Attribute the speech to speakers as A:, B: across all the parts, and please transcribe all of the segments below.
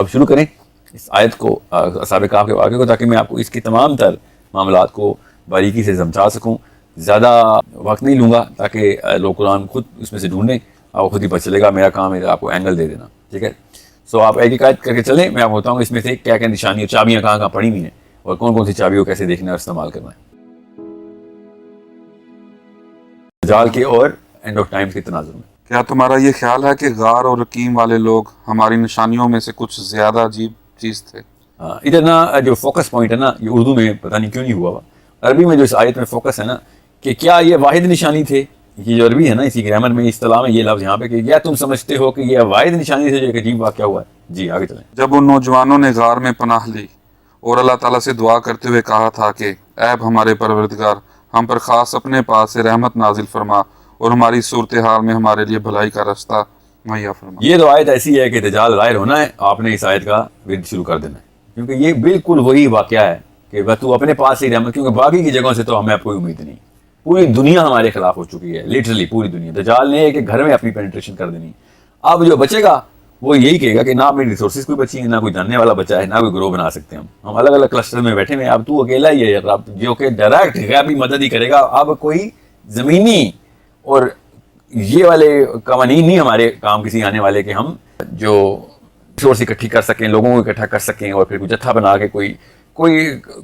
A: اب شروع کریں اس آیت کو، اصحاب کہف کے واقعے کو، تاکہ میں آپ کو اس کی تمام تر معاملات کو باریکی سے سمجھا سکوں. زیادہ وقت نہیں لوں گا تاکہ لوگ قرآن خود اس میں سے ڈھونڈیں، آپ کو خود ہی پتہ چلے گا. میرا کام ہے آپ کو اینگل دے دینا، ٹھیک ہے. سو آپ ایک آیت کر کے چلیں، میں آپ کو بتاؤں گا اس میں سے کیا کیا نشانی اور چابیاں کہاں کہاں پڑی ہوئی ہیں اور کون کون سی چابیوں کو کیسے دیکھنا اور استعمال کرنا ہے. دجال کے اور اینڈ آف ٹائم کے تناظر میں.
B: کیا تمہارا یہ خیال ہے کہ غار اور رقیم والے لوگ ہماری نشانیوں میں سے کچھ زیادہ عجیب چیز تھے؟
A: ادھر نا جو فوکس پوائنٹ ہے نا، یہ اردو میں پتہ نہیں کیوں نہیں ہوا ہوا. عربی میں جو اس آیت میں فوکس ہے نا کہ کیا یہ واحد نشانی تھے. یہ جو عربی ہے نا، اسی گرامر میں اصطلاح میں یہ لفظ یہاں پہ کہ کیا تم سمجھتے ہو کہ یہ واحد نشانی سے جو ایک عجیب واقعہ ہوا ہے. جی آگے چلیں.
B: جب ان نوجوانوں نے غار میں پناہ لی اور اللہ تعالیٰ سے دعا کرتے ہوئے کہا تھا کہ اے ہمارے پروردگار، ہم پر خاص اپنے پاس سے رحمت نازل فرما اور ہماری صورتحال میں ہمارے لیے بھلائی کا رستہ مہیا فرما.
A: یہ تو آیت ایسی ہے کہ دجال ظاہر ہونا ہے، آپ نے اس آیت کا ورد شروع کر دینا ہے، کیونکہ یہ بالکل وہی واقعہ ہے کہ بس تو اپنے پاس ہی رحمت، کیونکہ باقی کی جگہوں سے تو ہمیں کوئی امید نہیں. پوری دنیا ہمارے خلاف ہو چکی ہے، لٹرلی پوری دنیا. دجال نے ایک گھر میں اپنی پینٹریشن کر دینی. اب جو بچے گا وہ یہی کہے گا کہ نہ اپنی ریسورسز کوئی بچی ہیں، نہ کوئی جاننے والا بچہ ہے، نہ کوئی گروہ بنا سکتے ہم الگ الگ کلسٹر میں بیٹھے ہوئے ہیں. اب تو اکیلا ہی ہے جو کہ ڈائریکٹ غیبی مدد ہی کرے گا. اب کوئی زمینی اور یہ والے قوانین نہیں ہمارے کام کسی آنے والے کہ ہم جو ریسورس اکٹھی کر سکیں، لوگوں کو اکٹھا کر سکیں اور پھر کوئی جتھا بنا کے کوئی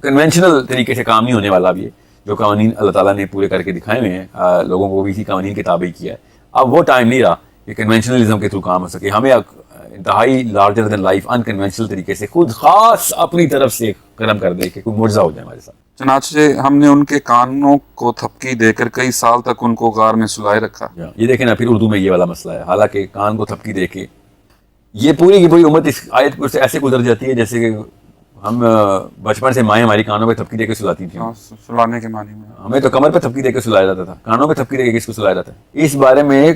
A: کنونشنل طریقے سے کام نہیں ہونے والا. بھی ہے جو قوانین اللہ تعالیٰ نے پورے کر کے دکھائے ہوئے ہیں، لوگوں کو بھی اسی قوانین کے تابع کیا ہے. اب وہ ٹائم نہیں رہا کہ کنونشنلزم کے تھرو کام ہو سکے. ہمیں انتہائی لارجر دین لائف انکنونشنل طریقے سے خود خاص اپنی طرف سے قدم کر دے کہ کوئی معجزہ ہو جائے ہمارے ساتھ.
B: چنانچہ ہم نے ان کے کانوں کو تھپکی دے کر کئی سال تک ان کو غار میں سلائے رکھا.
A: یہ دیکھیں نا، پھر اردو میں یہ والا مسئلہ ہے. حالانکہ کان کو تھپکی دے کے یہ پوری کی پوری امت اس آیت کو ایسے گزر جاتی ہے جیسے کہ ہم بچپن سے مائیں ہماری کانوں پہ تھپکی دے کے سلاتی تھیں.
B: سلانے کے معنی میں
A: ہمیں تو کمر پہ تھپکی دے کے سلایا جاتا تھا، کانوں پہ تھپکی دے کے کس کو سلایا جاتا ہے؟ اس بارے میں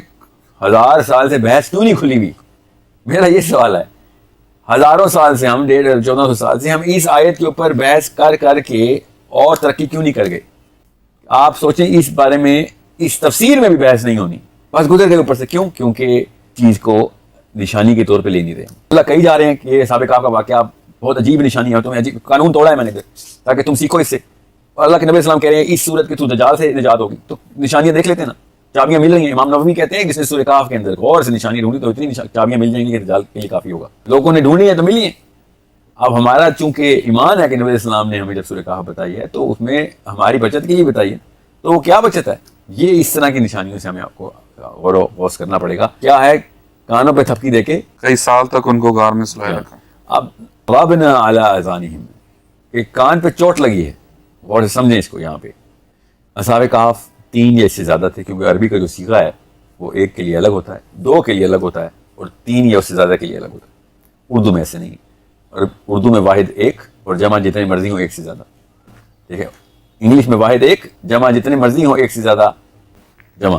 A: 1000 سال سے بحث کیوں نہیں کھلی ہوئی؟ میرا یہ سوال ہے. ہزاروں سال سے ہم 1400 سال سے ہم اس آیت کے اوپر بحث کر کے اور ترقی کیوں نہیں کر گئے؟ آپ سوچیں اس بارے میں اس تفسیر میں بھی بحث نہیں ہونی، بس گزر گئے اوپر سے. کیوں؟ کیونکہ چیز کو نشانی کے طور پہ لے نہیں رہے. اللہ کہی جا رہے ہیں کہ یہ اصحاب کہف کا واقعہ بہت عجیب نشانی ہے، تمہیں عجیب قانون توڑا ہے میں نے تاکہ تم سیکھو اس سے. اور اللہ کے نبی السلام کہہ رہے ہیں اس صورت کے تو دجال سے نجات ہوگی. تو نشانیاں دیکھ لیتے ہیں نا، چابیاں مل رہی ہیں. امام نووی کہتے ہیں کہ جس نے سورہ کہف کے اندر غور سے نشانی ڈھونڈی تو اتنی چابیاں مل جائیں گی کہ دجال کے لیے کافی ہوگا. لوگوں نے ڈھونڈی ہیں تو ملی ہیں. اب ہمارا چونکہ ایمان ہے کہ نبی السلام نے ہمیں جب سورہ کہف بتائی ہے تو اس میں ہماری بچت کی ہی بتائی ہے. تو وہ کیا بچت ہے؟ یہ اس طرح کی نشانیوں سے ہمیں آپ کو غور و خوض کرنا پڑے گا. کیا ہے؟ کانوں پہ تھپکی دے کے
B: کئی سال تک ان کو غار میں سلائے رکھا.
A: اب ربنا علی اذانہم، کہ کان پہ چوٹ لگی ہے. اور سمجھیں اس کو. یہاں پہ اصحاب کہف 3 یا اس سے زیادہ تھے، کیونکہ عربی کا جو صیغہ ہے وہ 1 کے لیے الگ ہوتا ہے، 2 کے لیے الگ ہوتا ہے اور 3 یا اس سے زیادہ کے لیے الگ ہوتا ہے. اردو میں ایسے نہیں. اور اردو میں واحد 1 اور جمع جتنے مرضی ہوں 1 سے زیادہ. ٹھیک ہے. انگلش میں واحد 1 جمع جتنے مرضی ہوں 1 سے زیادہ جمع.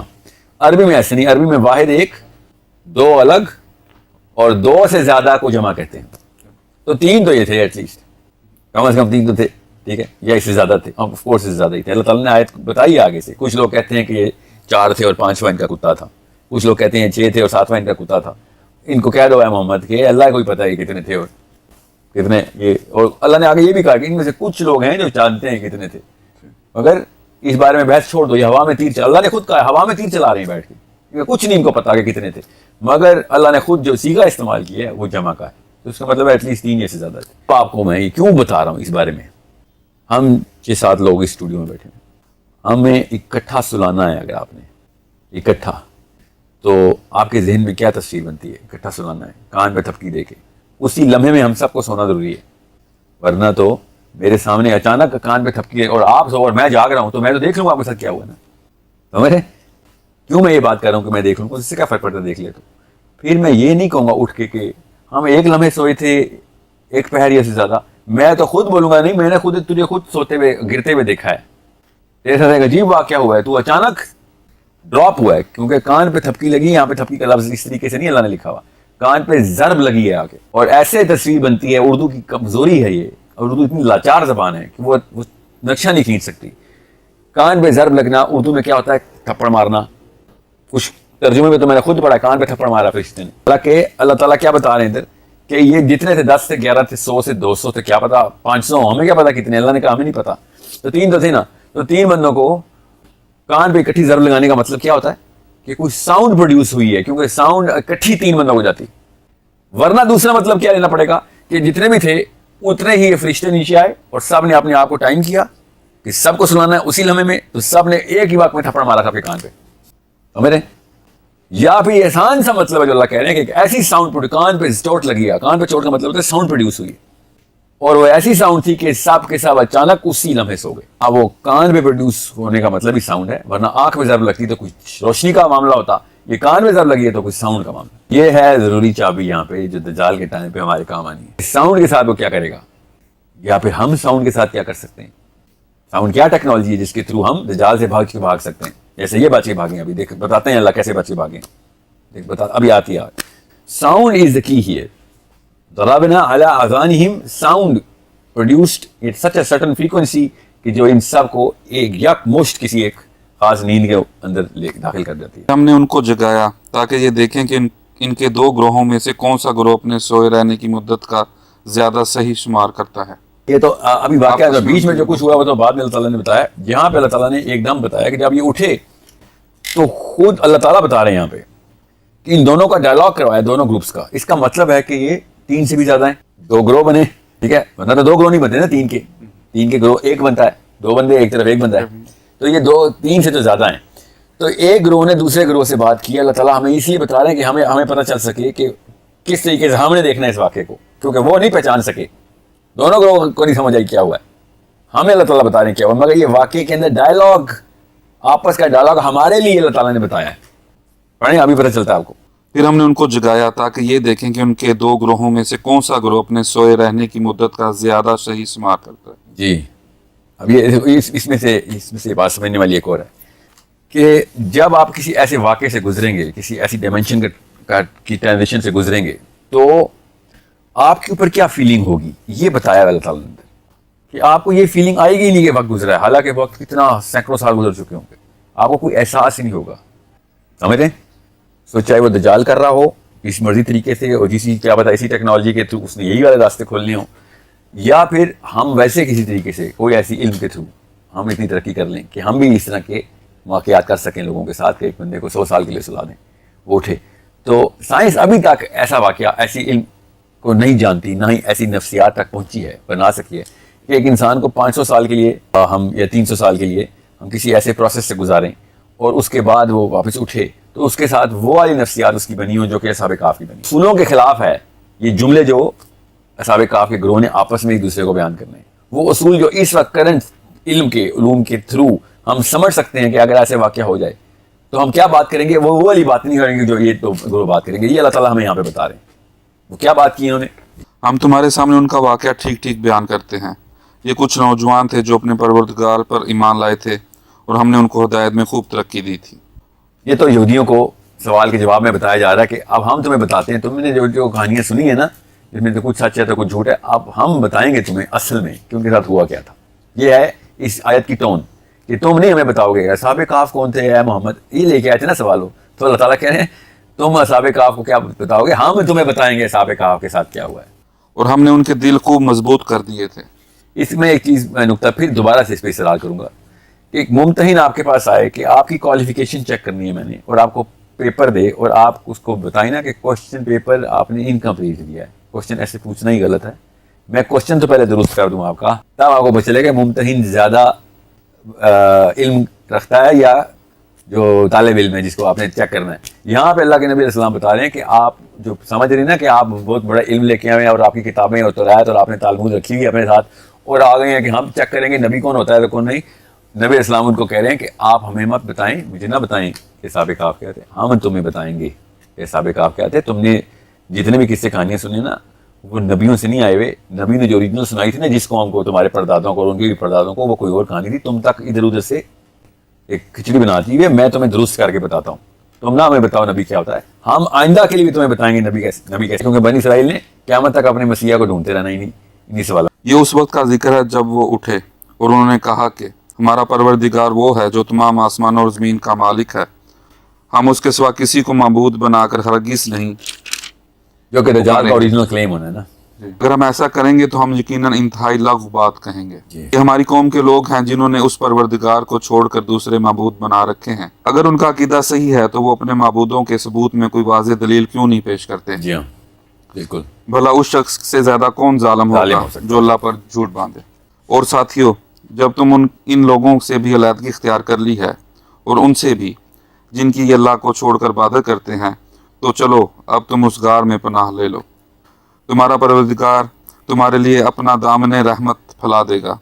A: عربی میں ایسے نہیں. عربی میں واحد 1 2 الگ اور 2 سے زیادہ کو جمع کہتے ہیں. تو 3 تو یہ تھے ایٹ لیسٹ، کم از کم 3 تو تھے. ٹھیک ہے. یا اس سے زیادہ تھے. آف کورس اس سے زیادہ ہی تھے. اللہ تعالیٰ نے آیت بتائی آگے سے. کچھ لوگ کہتے ہیں کہ یہ 4 تھے اور 5واں ان کا کتا تھا. کچھ لوگ کہتے ہیں 6 تھے اور 7واں ان کا کتا تھا. ان کو کہہ دو اے محمد کہ اللہ کو ہی پتہ ہے کتنے تھے اور کتنے یہ. اور اللہ نے آگے یہ بھی کہا کہ ان میں سے کچھ لوگ ہیں جو جانتے ہیں کتنے تھے، مگر اس بارے میں بحث چھوڑ دو. یہ ہوا میں تیر چلا، اللہ نے خود کہا ہوا میں تیر چلا رہے ہیں بیٹھ کے، کچھ نہیں ان کو پتا کہ کتنے تھے. مگر اللہ نے خود جو صیغہ استعمال کیا ہے وہ جمع کا ہے. تو اس کا مطلب ایٹ لیسٹ 3 یا سے زیادہ تھے. تو آپ کو میں یہ کیوں بتا رہا ہوں اس بارے میں؟ ہم 6-7 لوگ اس اسٹوڈیو میں بیٹھے ہیں، ہمیں اکٹھا سلانا ہے. اگر آپ نے اکٹھا، تو آپ کے ذہن میں کیا تصویر بنتی ہے؟ اکٹھا سلانا ہے کان پہ تھپکی دے کے. اسی لمحے میں ہم سب کو سونا ضروری ہے، ورنہ تو میرے سامنے اچانک کان پہ تھپکی ہے اور آپ سو اور میں جاگ رہا ہوں تو میں تو دیکھ لوں گا آپ کے ساتھ کیا ہوا نا. سمجھ رہے؟ کیوں میں یہ بات کر رہا ہوں کہ میں دیکھ لوں گا؟ اس سے کیا فرق پڑتا ہے دیکھ لے تو. پھر میں یہ نہیں کہوں گا اٹھ کے کہ ہم 1 لمحے سوئے تھے 1 پہر یا سے زیادہ. میں تو خود بولوں گا نہیں، میں نے تجھے خود سوتے ہوئے گرتے ہوئے دیکھا ہے. تیرے ساتھ ایک عجیب واقعہ ہوا ہے، تو اچانک ڈراپ ہوا ہے کیونکہ کان پہ تھپکی لگی. یہاں پہ تھپکی کا لفظ اس طریقے سے نہیں اللہ نے لکھا ہوا، کان پہ ضرب لگی ہے آگے. اور ایسے تصویر بنتی ہے. اردو کی کمزوری ہے یہ، اردو اتنی لاچار زبان ہے کہ وہ نقشہ نہیں کھینچ سکتی. کان پہ ضرب لگنا اردو میں کیا ہوتا ہے؟ تھپڑ مارنا. کچھ ترجمے میں تو میں نے خود پڑھا کان پہ تھپڑ مارا فرشتے نے. حالانکہ اللہ تعالیٰ کیا بتا رہے ہیں ادھر کہ یہ جتنے تھے 10 تھے 11 تھے 100 سے 200 تھے کیا پتا 500 ہمیں کیا پتا کتنے, اللہ نے کہا ہمیں نہیں پتا. تو 3 تو تھے نا, تو 3 بندوں کو کان پہ اکٹھی ضرب لگانے کا مطلب کیا ہوتا ہے کہ کوئی ساؤنڈ پروڈیوس ہوئی ہے, کیونکہ ساؤنڈ اکٹھی 3 بندوں کو جاتی. ورنہ دوسرا مطلب کیا لینا پڑے گا کہ جتنے بھی تھے اتنے ہی یہ فرشتے نیچے آئے اور سب نے اپنے آپ کو ٹائم کیا کہ سب کو سنانا ہے اسی لمحے میں, تو سب نے ایک ہی وقت میں تھپڑ مارا تھا اپنے کان پہ. سمجھ رہے ہیں؟ یا پھر احسان سا مطلب ہے جو اللہ کہہ رہے ہیں کہ ایک ایسی ساؤنڈ کان پہ چوٹ لگی ہے, کان پہ چوٹ کا مطلب ہوتا ہے ساؤنڈ پروڈیوس ہوئی اور وہ ایسی ساؤنڈ تھی کہ سب کے سب اچانک اسی لمحے سو گئے. اب وہ کان پہ پروڈیوس ہونے کا مطلب ہی ساؤنڈ ہے, ورنہ آنکھ میں ضرب لگتی تو کچھ روشنی کا معاملہ ہوتا, یہ کان میں ضرب لگی ہے تو کچھ ساؤنڈ کا معاملہ. یہ ہے ضروری چابی یہاں پہ جو دجال کے ٹائم پہ ہمارے کام آنی ہے. ساؤنڈ کے ساتھ وہ کیا کرے گا, یا پھر ہم ساؤنڈ کے ساتھ کیا کر سکتے ہیں. ساؤنڈ کیا ٹیکنالوجی ہے جس کے تھرو ہم دجال سے بھاگ سکتے ہیں. جیسے یہ بچے بھاگیں, ابھی دیکھ بتاتے ہیں اللہ کیسے بچے بھاگیں, دیکھ بتا ابھی آتی ہے. Sound is the key here. ضربنا علی اذانہم, sound produced at such a certain frequency کہ جو ان سب کو ایک یک مشت کسی ایک خاص نیند کے اندر داخل کر دیتی ہے.
B: ہم نے ان کو جگایا تاکہ یہ دیکھیں کہ ان کے 2 گروہوں میں سے کون سا گروہ اپنے سوئے رہنے کی مدت کا زیادہ صحیح شمار کرتا ہے.
A: یہ تو ابھی واقعہ جو بیچ میں جو کچھ ہوا وہ تو بعد میں اللہ تعالیٰ نے بتایا. یہاں پہ اللہ تعالیٰ نے ایک دم بتایا کہ جب یہ اٹھے تو خود اللہ تعالیٰ بتا رہے ہیں یہاں پہ کہ ان دونوں کا ڈائلاگ کروایا دونوں گروپس کا. اس کا مطلب ہے کہ یہ 3 سے بھی زیادہ ہیں, 2 گروہ بنے, ٹھیک ہے, ورنہ تو 2 گروہ نہیں بنتے نا, 3 کے گروہ ایک بنتا ہے, 2 بندے ایک طرف ایک بندہ ہے, تو یہ 3 سے تو زیادہ ہیں. تو ایک گروہ نے دوسرے گروہ سے بات کی. اللہ تعالیٰ ہمیں اس لیے بتا رہے ہیں کہ ہمیں پتہ چل سکے کہ کس طریقے سے ہم نے دیکھنا ہے اس واقعے کو, کیونکہ وہ نہیں پہچان سکے, دونوں گروہ کو نہیں سمجھ آئی کیا ہوا ہے. ہمیں اللہ تعالیٰ بتا رہے ہیں کیا ہوا, مگر یہ واقعے کے اندر ڈائلاگ, آپس کا ڈائلاگ ہمارے لیے اللہ تعالیٰ نے بتایا ہے. پڑھیں ابھی پتہ چلتا ہے آپ کو.
B: پھر ہم نے ان کو جگایا تاکہ یہ دیکھیں کہ ان کے 2 گروہوں میں سے کون سا گروہ اپنے سوئے رہنے کی مدت کا زیادہ صحیح شمار کرتا ہے.
A: جی اب یہ اس میں سے بات سمجھنے والی ایک اور ہے کہ جب آپ کسی ایسے واقعے سے گزریں گے, کسی ایسی ڈائمینشن کی ٹرانزیشن سے گزریں گے, تو آپ کے اوپر کیا فیلنگ ہوگی یہ بتایا اللہ تعالیٰ نے کہ آپ کو یہ فیلنگ آئے گی نہیں کہ وقت گزرا ہے, حالانکہ وقت کتنا سینکڑوں سال گزر چکے ہوں گے, آپ کو کوئی احساس ہی نہیں ہوگا. سمجھ رہے ہیں؟ سو چاہے وہ دجال کر رہا ہو اس مرضی طریقے سے اور کیا پتا اسی ٹیکنالوجی کے تھرو اس نے یہی والے راستے کھولنے ہوں, یا پھر ہم ویسے کسی طریقے سے کوئی ایسی علم کے تھرو ہم اتنی ترقی کر لیں کہ ہم بھی اس طرح کے واقعات کر سکیں لوگوں کے ساتھ کہ ایک بندے کو 100 سال کے لیے سلا دیں وہ اٹھے. تو سائنس ابھی تک ایسا واقعہ, ایسی علم کو نہیں جانتی, نہ ہی ایسی نفسیات تک پہنچی ہے, بنا سکی ہے کہ ایک انسان کو 500 سال کے لیے ہم یا 300 سال کے لیے ہم کسی ایسے پروسیس سے گزاریں اور اس کے بعد وہ واپس اٹھے تو اس کے ساتھ وہ والی نفسیات اس کی بنی ہوں جو کہ اصحاب کہف کی بنی. اصولوں کے خلاف ہے یہ جملے جو اصحاب کہف کے گروہ نے آپس میں ایک دوسرے کو بیان کرنے ہیں. وہ اصول جو اس وقت کرنٹ علوم کے تھرو ہم سمجھ سکتے ہیں کہ اگر ایسے واقعہ ہو جائے تو ہم کیا بات کریں گے, وہ والی بات نہیں کریں گے جو یہ تو گروہ بات کریں گے. یہ اللہ تعالیٰ ہمیں یہاں پہ بتا رہے ہیں وہ کیا بات کی انہوں نے.
B: ہم تمہارے سامنے ان کا واقعہ ٹھیک ٹھیک بیان کرتے ہیں. یہ کچھ نوجوان تھے جو اپنے پروردگار پر ایمان لائے تھے اور ہم نے ان کو ہدایت میں خوب ترقی دی تھی.
A: یہ تو یہودیوں کو سوال کے جواب میں بتایا جا رہا ہے کہ اب ہم تمہیں بتاتے ہیں, تم نے جو کہانیاں سنی ہیں نا جس میں تو کچھ سچ ہے تو کچھ جھوٹ ہے, اب ہم بتائیں گے تمہیں اصل میں کہ ان کے ساتھ ہوا کیا تھا. یہ ہے اس آیت کی ٹون کہ تم نہیں ہمیں بتاؤ گے اصحاب کہف کون تھے, اے محمد یہ لے کے آئے تھے نا سوال ہو, تو اللہ تعالیٰ کہہ رہے ہیں تم اصحاب کہف کو کیا بتاؤ گے, ہم تمہیں بتائیں گے اصحاب کہف کے ساتھ کیا ہوا ہے.
B: اور ہم نے ان کے دل خوب مضبوط کر دیے تھے.
A: اس میں ایک چیز میں نقطہ پھر دوبارہ سے اس پہ اصرار کروں گا کہ ایک ممتحن آپ کے پاس آئے کہ آپ کی کوالیفیکیشن چیک کرنی ہے میں نے, اور آپ کو پیپر دے اور آپ اس کو بتائیں نا کہ کوشچن پیپر آپ نے انکمپلیٹ دیا ہے, کوشچن ایسے پوچھنا ہی غلط ہے, میں کوشچن تو پہلے درست کر دوں آپ کا, تب آپ کو پتہ چلے گا ممتحن زیادہ علم رکھتا ہے یا جو طالب علم ہے جس کو آپ نے چیک کرنا ہے. یہاں پہ اللہ کے نبی علیہ السلام بتا رہے ہیں کہ آپ جو سمجھ رہے ہیں نا کہ آپ بہت بڑا علم لے کے آئے ہیں اور آپ کی کتابیں اور تورات اور آپ نے تالمود رکھی ہوئی اپنے ساتھ اور آ گئے ہیں کہ ہم چیک کریں گے نبی کون ہوتا ہے تو کون نہیں. نبی علیہ السلام ان کو کہہ رہے ہیں کہ آپ ہمیں مت بتائیں, مجھے نہ بتائیں کہ اصحاب کہف کیا تھے, ہم تمہیں بتائیں گے کہ اصحاب کہف کیا تھے. تم نے جتنے بھی قصے کہانیاں سنی نا وہ نبیوں سے نہیں آئے ہوئے, نبی نے جو اوریجنل سنائی تھی نا جس قوم کو, تمہارے پردادوں کو اور ان کے بھی پردادوں کو, وہ کوئی اور کہانی تھی, تم تک ادھر ادھر سے ایک کھچڑی بناتی ہوئی ہے, میں تمہیں درست کر کے بتاتا ہوں, تم نہ ہمیں بتاؤ نبی کیا ہوتا ہے, ہم آئندہ کے لیے بھی تمہیں بتائیں گے نبی کیسے, کیونکہ بنی اسرائیل نے قیامت تک اپنے مسیح کو ڈھونڈتے رہنا انہیں سوال.
B: یہ اس وقت کا ذکر ہے جب وہ اٹھے اور انہوں نے کہا کہ ہمارا پروردگار وہ ہے جو تمام آسمان اور زمین کا مالک ہے, ہم اس کے سوا کسی کو معبود بنا کر ہرگز نہیں
A: جو کہ دجال کا اوریجنل کلیم ہونا ہے نا.
B: اگر ہم ایسا کریں گے تو ہم یقیناً انتہائی لغو بات کہیں گے.
A: جی.
B: یہ ہماری قوم کے لوگ ہیں جنہوں نے اس پروردگار کو چھوڑ کر دوسرے معبود بنا رکھے ہیں. اگر ان کا عقیدہ صحیح ہے تو وہ اپنے معبودوں کے ثبوت میں کوئی واضح دلیل کیوں نہیں پیش کرتے؟
A: جی ہاں بالکل.
B: بھلا اس شخص سے زیادہ کون ظالم ہوگا
A: ہو سکتا
B: جو اللہ پر جھوٹ باندھے؟ اور ساتھیو، جب تم ان لوگوں سے بھی علیحدگی اختیار کر لی ہے اور ان سے بھی جن کی یہ اللہ کو چھوڑ کر عبادت کرتے ہیں، تو چلو اب تم اس غار میں پناہ لے لو. تمہارا پروردگار تمہارے لیے اپنا دامن رحمت پھیلا دے گا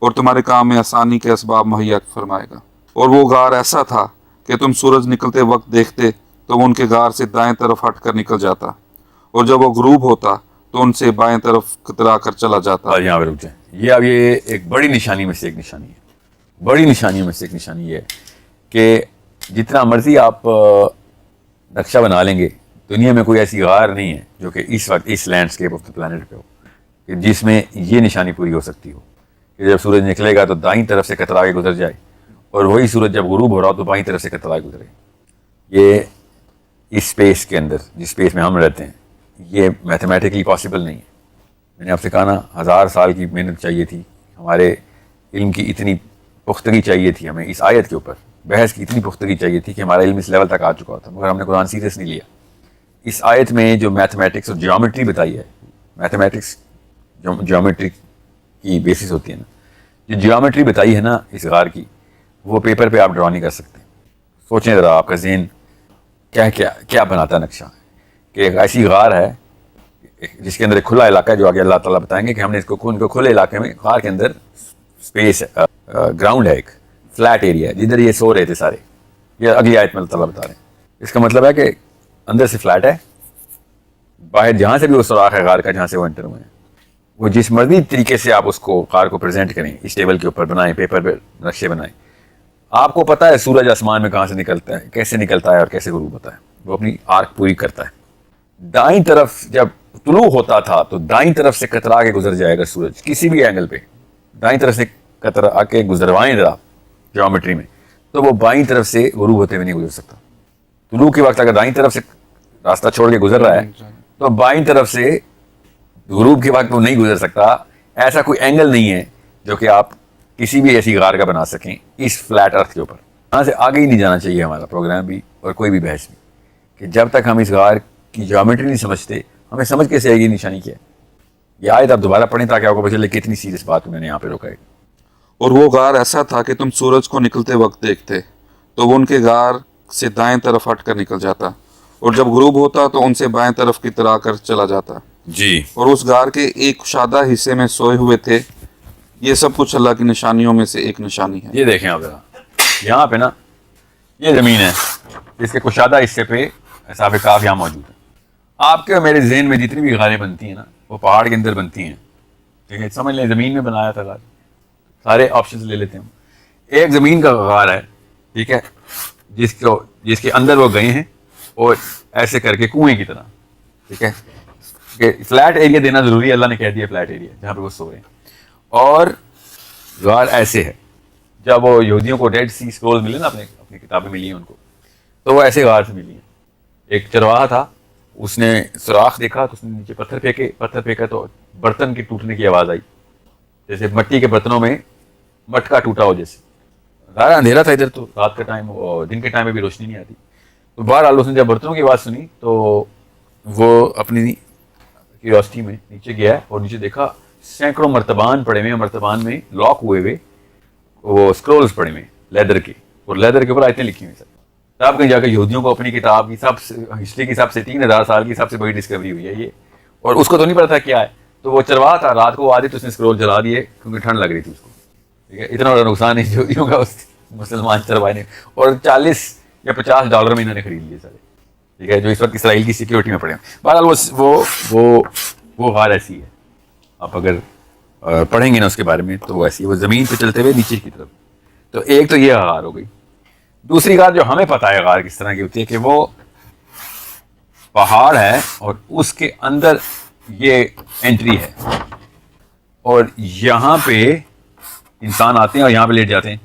B: اور تمہارے کام میں آسانی کے اسباب مہیا فرمائے گا. اور وہ غار ایسا تھا کہ تم سورج نکلتے وقت دیکھتے تو وہ ان کے غار سے دائیں طرف ہٹ کر نکل جاتا، اور جب وہ غروب ہوتا تو ان سے بائیں طرف کترا کر چلا جاتا.
A: اور یہاں پہ رک جائیں. یہ اب یہ ایک بڑی نشانی میں سے ایک نشانی ہے. بڑی نشانیوں میں سے ایک نشانی یہ ہے کہ جتنا مرضی آپ نقشہ بنا لیں گے، دنیا میں کوئی ایسی غار نہیں ہے جو کہ اس وقت اس لینڈسکیپ آف دا پلانٹ پہ ہو کہ جس میں یہ نشانی پوری ہو سکتی ہو کہ جب سورج نکلے گا تو دائیں طرف سے کترا کے گزر جائے، اور وہی سورج جب غروب ہو رہا ہو تو بائیں طرف سے کترا کے گزرے. یہ اس اسپیس کے اندر، جس اسپیس میں ہم رہتے ہیں، یہ میتھمیٹکلی پاسبل نہیں ہے. میں نے آپ سے کہا نا 1000 سال کی محنت چاہیے تھی، ہمارے علم کی اتنی پختگی چاہیے تھی، ہمیں اس آیت کے اوپر بحث کی اتنی پختگی چاہیے تھی کہ ہمارا علم اس لیول تک آ چکا تھا، مگر ہم نے قرآن سیریس نہیں لیا. اس آیت میں جو میتھمیٹکس اور جیومیٹری بتائی ہے، میتھمیٹکس جیومیٹری کی بیسس ہوتی ہے نا، جو جیومیٹری بتائی ہے نا اس غار کی، وہ پیپر پہ آپ ڈرا نہیں کر سکتے. سوچیں ذرا، آپ کا ذہن کیا بناتا ہے نقشہ کہ ایک ایسی غار ہے جس کے اندر ایک کھلا علاقہ ہے، جو آگے اللہ تعالیٰ بتائیں گے کہ ہم نے اس کو ان کو کھلے علاقے میں، غار کے اندر اسپیس ہے، گراؤنڈ ہے، ایک فلیٹ ایریا ہے جدھر یہ سو رہے تھے سارے. یہ اگلی آیت میں اللہ تعالیٰ بتا رہے ہیں. اس کا مطلب ہے کہ اندر سے فلیٹ ہے، باہر جہاں سے بھی وہ سوراخ ہے غار کا جہاں سے وہ انٹر ہوئے ہیں، وہ جس مرضی طریقے سے آپ اس کو غار کو پریزنٹ کریں، اس ٹیبل کے اوپر بنائیں، پیپر پہ نقشے بنائیں، آپ کو پتہ ہے سورج آسمان میں کہاں سے نکلتا ہے، کیسے نکلتا ہے اور کیسے غروب ہوتا ہے. وہ اپنی آرک پوری کرتا ہے. دائیں طرف جب طلوع ہوتا تھا تو دائیں طرف سے کترا کے گزر جائے گا سورج، کسی بھی اینگل پہ دائیں طرف سے کترا کے گزروائیں ذرا جیومیٹری میں، تو وہ بائیں طرف سے غروب ہوتے ہوئے نہیں گزر سکتا. طلوع کے وقت اگر دائیں طرف سے راستہ چھوڑ کے گزر رہا ہے تو بائیں طرف سے غروب کے وقت وہ نہیں گزر سکتا. ایسا کوئی اینگل نہیں ہے جو کہ آپ کسی بھی ایسی غار کا بنا سکیں اس فلیٹ ارتھ کے اوپر. یہاں سے آگے ہی نہیں جانا چاہیے ہمارا پروگرام بھی اور کوئی بھی بحث بھی، کہ جب تک ہم اس غار کی جیومیٹری نہیں سمجھتے ہمیں سمجھ کیسے آئے گی نشانی کیا ہے. یہ آیت آپ دوبارہ پڑھیں تاکہ آپ کو پتہ چلے کتنی سیریس بات میں نے یہاں پہ روکا ہے.
B: اور وہ غار ایسا تھا کہ تم سورج کو نکلتے وقت دیکھتے تو وہ ان کے غار سے دائیں طرف ہٹ کر نکل جاتا، اور جب غروب ہوتا تو ان سے بائیں طرف کی طرح کر چلا جاتا.
A: جی.
B: اور اس غار کے ایک کشادہ حصے میں سوئے ہوئے تھے. یہ سب کچھ اللہ کی نشانیوں میں سے ایک نشانی ہے.
A: یہ دیکھیں آپ ذرا، یہاں پہ نا یہ زمین ہے، اس کے کشادہ حصے پہ اصحاب کہف یہاں موجود ہے. آپ کے اور میرے ذہن میں جتنی بھی غاریں بنتی ہیں نا وہ پہاڑ کے اندر بنتی ہیں. ٹھیک ہے، سمجھ لیں زمین میں بنایا تھا غار. سارے آپشنز لے لیتے ہیں. ایک زمین کا غار ہے، ٹھیک ہے، جس کے اندر وہ گئے ہیں اور ایسے کر کے کنویں کی طرح، ٹھیک ہے، کہ فلیٹ ایریا دینا ضروری ہے. اللہ نے کہہ دیا فلیٹ ایریا جہاں پہ وہ سو رہے ہیں. اور غار ایسے ہے، جب وہ یہودیوں کو ڈیڈ سی اسکرول ملے نا، اپنی کتابیں ملی ہیں ان کو، تو وہ ایسے غار سے ملی ہیں. ایک چرواہا تھا، اس نے سوراخ دیکھا تو اس نے نیچے پتھر پھینکا تو برتن کے ٹوٹنے کی آواز آئی، جیسے مٹی کے برتنوں میں مٹکا ٹوٹا ہو جیسے. غار اندھیرا تھا ادھر، تو رات کا ٹائم اور دن کے ٹائم میں بھی روشنی نہیں آتی. تو بہرحال اس نے جب برتنوں کی آواز سنی تو وہ اپنی کیوریوسٹی میں نیچے گیا اور نیچے دیکھا سینکڑوں مرتبان پڑے ہوئے، مرتبان میں لاک ہوئے وہ اسکرولز پڑے ہوئے لیدر کے، اور لیدر کے اوپر آیتیں لکھی ہوئی. تب کہیں جا کے یہودیوں کو اپنی کتاب کی ہسٹری کے حساب سے 3000 سال کی سب سے بڑی ڈسکوری ہوئی ہے یہ، اور اس کو تو نہیں پتا تھا کیا ہے. تو وہ چرواہا تھا، رات کو آدھی تو اس نے اسکرول جلا دیے کیونکہ ٹھنڈ لگ رہی تھی اس کو. ٹھیک ہے، اتنا بڑا نقصان ہے یہودیوں کا اس مسلمان چرواہے نے، اور $40 یا $50 میں انہوں نے خرید لیے سارے. ٹھیک ہے، جو اس وقت اسرائیل کی سیکیورٹی میں پڑے ہیں. بہرحال وہ غار ایسی ہے، آپ اگر پڑھیں گے نا اس کے بارے میں تو وہ ایسی ہے، وہ زمین پہ چلتے ہوئے نیچے کی طرف. تو ایک تو یہ غار ہو گئی. دوسری غار جو ہمیں پتہ ہے غار کس طرح کی ہوتی ہے کہ وہ پہاڑ ہے اور اس کے اندر یہ انٹری ہے، اور یہاں پہ انسان آتے ہیں اور یہاں پہ لیٹ جاتے ہیں.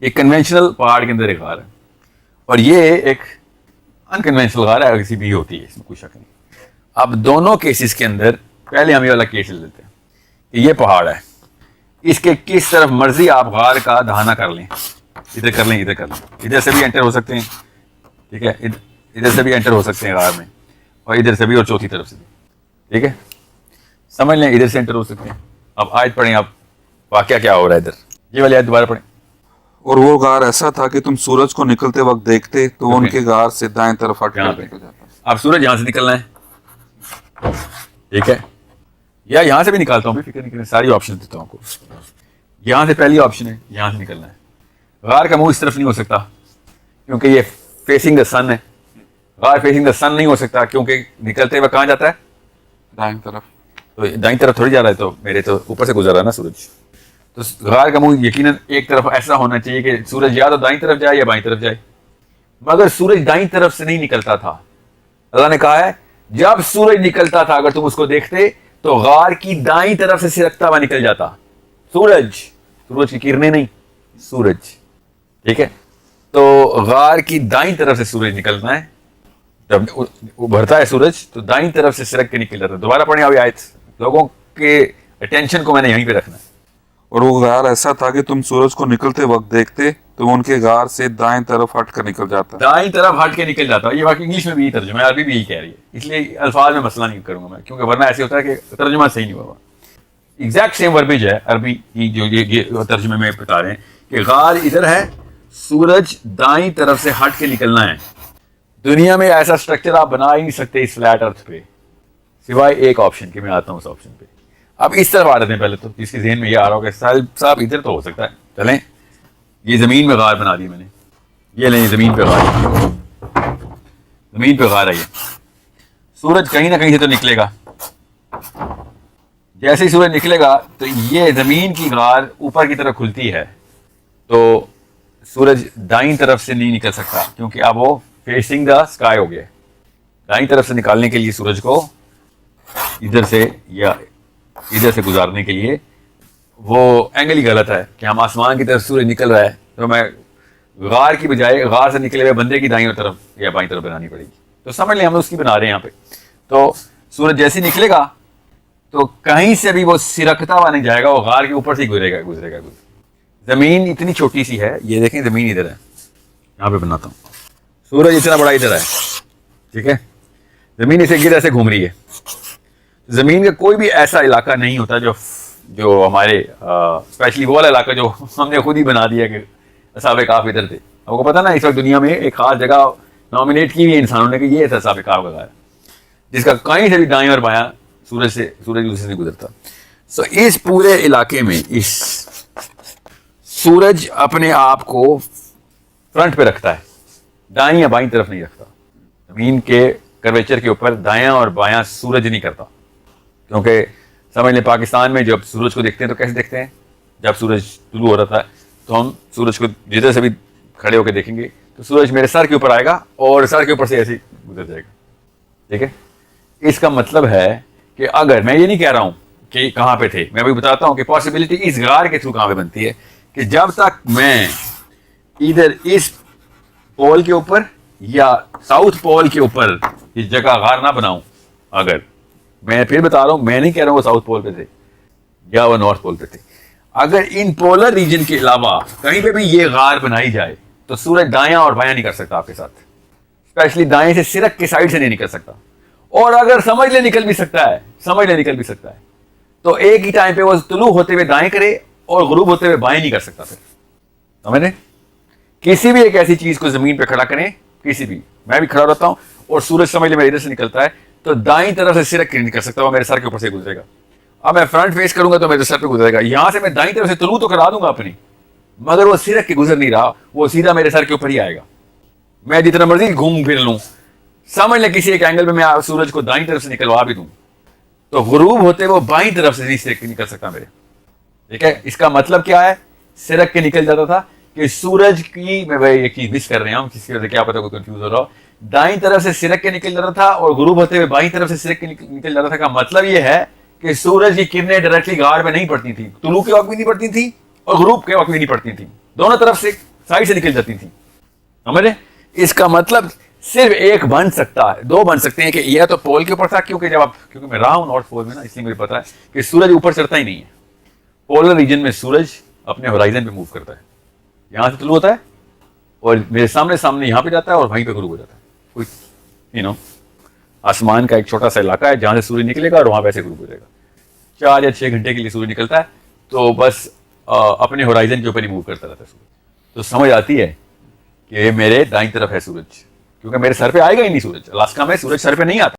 A: ایک کنونشنل پہاڑ کے اندر ایک غار ہے، اور یہ ایک انکنونشنل غار ہے، کسی بھی ہوتی ہے، اس میں کوئی شک نہیں. اب دونوں کیسز کے اندر پہلے ہم یہ والا کیس لے لیتے ہیں کہ یہ پہاڑ ہے، اس کے کس طرف مرضی آپ غار کا دہانہ کر لیں، ادھر کر لیں ادھر کر لیں، ادھر سے بھی انٹر ہو سکتے ہیں، ٹھیک ہے، ادھر سے بھی انٹر ہو سکتے ہیں غار میں، اور ادھر سے بھی اور چوتھی طرف سے بھی، ٹھیک ہے، سمجھ لیں ادھر سے انٹر ہو سکتے ہیں۔ اب آیت پڑھیں آپ، واقعہ کیا ہو رہا ہے ادھر، یہ والی آیت دوبارہ پڑھیں۔
B: اور وہ غار ایسا تھا کہ تم سورج کو نکلتے وقت دیکھتے تو وہ ان کے غار سے دائیں طرف ہٹ کر
A: یہاں پہ
B: نکل جاتا۔
A: اب سورج یہاں سے نکلنا ہے، ٹھیک ہے، یا یہاں سے بھی نکالتا ہوں، بھی فکر نہیں کریں، ساری آپشن دیتا ہوں آپ کو۔ یہاں سے پہلی آپشن ہے، یہاں سے نکلنا ہے۔ غار کا منہ اس طرف نہیں ہو سکتا کیونکہ یہ فیسنگ دا سن ہے، غار فیسنگ دا سن نہیں ہو سکتا کیونکہ نکلتے ہوئے کہاں جاتا ہے،
B: دائیں طرف۔
A: تو دائیں طرف تھوڑی جا رہا ہے، تو میرے تو اوپر سے گزر رہا ہے نا سورج، تو غار کا منہ یقیناً ایک طرف ایسا ہونا چاہیے کہ سورج یا تو دائیں طرف جائے یا بائیں طرف جائے، مگر سورج دائیں طرف سے نہیں نکلتا تھا۔ اللہ نے کہا ہے جب سورج نکلتا تھا اگر تم اس کو دیکھتے تو غار کی دائیں طرف سے سرکتا ہوا نکل جاتا، سورج کی کرنیں نہیں، سورج، ٹھیک ہے، تو غار کی دائیں طرف سے سورج نکلنا ہے، جب ابھرتا ہے سورج تو دائیں طرف سے سرک کے نکل جاتا ہے۔ دوبارہ پڑھیں ابھی آیت، لوگوں کے اٹینشن کو میں نے یہیں پہ رکھنا ہے۔
B: اور وہ غار ایسا تھا کہ تم سورج کو نکلتے وقت دیکھتے تو وہ ان کے غار سے دائیں طرف ہٹ کر نکل جاتا۔
A: دائیں طرف ہٹ کے نکل جاتا ہے، یہ واقعی انگلش میں بھی یہی ترجمہ ہے، عربی بھی یہی کہہ رہی ہے، اس لیے الفاظ میں مسئلہ نہیں کروں گا میں، کیونکہ ورنہ ایسے ہوتا ہے کہ ترجمہ صحیح نہیں ہوا۔ ایگزیکٹ سیم وربیج ہے عربی کی جو یہ ترجمے میں بتا رہے ہیں کہ غار ادھر ہے، سورج دائیں طرف سے ہٹ کے نکلنا ہے۔ دنیا میں ایسا سٹرکچر آپ بنا ہی نہیں سکتے اس فلیٹ ارتھ پہ سوائے ایک آپشن کے، میں آتا ہوں اس آپشن پہ۔ اب اس طرف آ رہے ہیں پہلے تو جس کے ذہن میں یہ آ رہا ہو کہ صاحب ادھر تو ہو سکتا ہے، چلیں یہ زمین میں غار بنا دی میں نے، یہ لیں زمین پہ غار، زمین پہ غار ہے یہ، سورج کہیں نہ کہیں سے تو نکلے گا، جیسے ہی سورج نکلے گا تو یہ زمین کی غار اوپر کی طرف کھلتی ہے، تو سورج دائیں طرف سے نہیں نکل سکتا کیونکہ اب وہ فیسنگ دا اسکائی ہو گیا۔ دائیں طرف سے نکالنے کے لیے سورج کو ادھر سے یا ادھر سے گزارنے کے لیے وہ اینگل ہی غلط ہے کہ ہم آسمان کی طرف سورج نکل رہا ہے تو میں غار کی بجائے غار سے نکلے ہوئے بندے کی دائیں طرف یا بائیں طرف بنانی پڑے گی، تو سمجھ لیں ہم اس کی بنا رہے ہیں یہاں پہ۔ تو سورج جیسے ہی نکلے گا تو کہیں سے بھی وہ سرکتا ہوا نہیں جائے گا، وہ غار کے اوپر سے ہی گزرے گا۔ زمین اتنی چھوٹی سی ہے، یہ دیکھیں زمین ادھر ہے، یہاں پہ بناتا ہوں، سورج اتنا بڑا ادھر ہے، ٹھیک ہے، زمین اسے گرد ایسے گھوم رہی ہے۔ زمین کا کوئی بھی ایسا علاقہ نہیں ہوتا جو ہمارے اسپیشلی وہ والا علاقہ جو ہم نے خود ہی بنا دیا کہ اصحاب کہف ادھر تھے۔ آپ کو پتا نا اس وقت دنیا میں ایک خاص جگہ نامینیٹ کی ہوئی ہے انسانوں نے کہ یہ تھا اصحاب کہف کا غار، جس کا کہیں سے بھی دائیں اور بایاں سورج سے گزرتا۔ سو اس پورے علاقے میں اس سورج اپنے آپ کو فرنٹ پہ رکھتا ہے، دائیں یا بائیں طرف نہیں رکھتا۔ زمین کے کرویچر کے اوپر دایاں اور بایاں سورج نہیں کرتا، کیونکہ سمجھ لیں پاکستان میں جب سورج کو دیکھتے ہیں تو کیسے دیکھتے ہیں، جب سورج طلوع ہو رہا تھا تو ہم سورج کو جدھر سے بھی کھڑے ہو کے دیکھیں گے تو سورج میرے سر کے اوپر آئے گا اور سر کے اوپر سے ایسے گزر جائے گا، ٹھیک ہے۔ اس کا مطلب ہے کہ اگر میں یہ نہیں کہہ رہا ہوں کہ کہاں پہ تھے، میں ابھی بتاتا ہوں کہ پاسبلٹی اس غار کے تھرو کہاں پہ بنتی ہے کہ جب تک میں ادھر اس پول کے اوپر یا ساؤتھ پول کے اوپر اس جگہ غار نہ بناؤں، اگر میں پھر بتا رہا ہوں، میں نہیں کہہ رہا ہوں وہ ساؤتھ پول پہ تھے یا وہ نارتھ پول پہ تھے، اگر ان پولر ریجن کے علاوہ کہیں پہ بھی یہ غار بنائی جائے تو سورج دایاں اور بایاں نہیں کر سکتا آپ کے ساتھ، اسپیشلی دائیں سے سرک کے سائڈ سے نہیں نکل سکتا، اور اگر سمجھ لے نکل بھی سکتا ہے تو ایک ہی ٹائم پہ وہ طلوع ہوتے ہوئے دائیں کرے اور غروب ہوتے ہوئے بائیں نہیں کر سکتا۔ پھر سمجھ لیں کسی بھی ایک ایسی چیز کو زمین پہ کھڑا کریں، کسی بھی، میں بھی کھڑا رہتا ہوں اور سورج سمجھ لیں میرے ادھر سے نکلتا ہے تو دائیں طرف سے سرک نہیں کر سکتا، وہ میرے سر کے اوپر سے گزرے گا۔ اب میں فرنٹ فیس کروں گا تو میرے سر پہ گزرے گا، یہاں سے میں دائیں طرف سے طلوع تو کرا دوں گا اپنی، مگر وہ سرک کے گزر نہیں رہا، وہ سیدھا میرے سر کے اوپر ہی آئے گا، میں جتنا مرضی گھوم پھر لوں، سمجھ لیں کسی ایک اینگل پہ میں سورج کو دائیں طرف سے نکلوا بھی دوں تو غروب ہوتے وہ بائیں طرف سے نہیں سرک نکل سکتا میرے، ٹھیک ہے۔ اس کا مطلب کیا ہے، سرک کے نکل جاتا تھا کہ سورج کی، میں بھائی ایک چیز مس کر رہا ہوں جس کی وجہ سے کیا پتا کوئی کنفیوز ہو رہا ہو، دائیں طرف سے سرک کے نکل جاتا تھا اور غروب ہوتے ہوئے بائیں طرف سے سرک کے نکل جاتا تھا، کا مطلب یہ ہے کہ سورج کی کرنیں ڈائریکٹلی غار میں نہیں پڑتی تھی، طلوع کے وقت بھی نہیں پڑتی تھی اور غروب کے وقت بھی نہیں پڑتی تھی، دونوں طرف سے سائڈ سے نکل جاتی تھی، سمجھ رہے؟ اس کا مطلب صرف ایک بن سکتا ہے, دو بن سکتے ہیں کہ یہ تو پول کے اوپر تھا, کیونکہ میں رہا ہوں نارتھ پول میں نا, اس لیے مجھے پتا ہے کہ سورج اوپر چڑھتا ہی نہیں ہے. پولر ریجن میں سورج اپنے ہورائزن پہ موو کرتا ہے, یہاں سے طلوع ہوتا ہے اور میرے سامنے یہاں پہ جاتا ہے اور وہیں پہ غروب ہو جاتا ہے. کوئی آسمان کا ایک چھوٹا سا علاقہ ہے جہاں سے سورج نکلے گا اور وہاں پہ ایسے غروب ہو جائے گا. 4 یا 6 گھنٹے کے لیے سورج نکلتا ہے, تو بس اپنے ہورائزن کے اوپر ہی موو کرتا رہتا ہے سورج. تو سمجھ آتی ہے کہ میرے دائیں طرف ہے سورج, کیونکہ میرے سر پہ آئے گا ہی نہیں سورج. الاسکا میں سورج سر پہ نہیں آتا.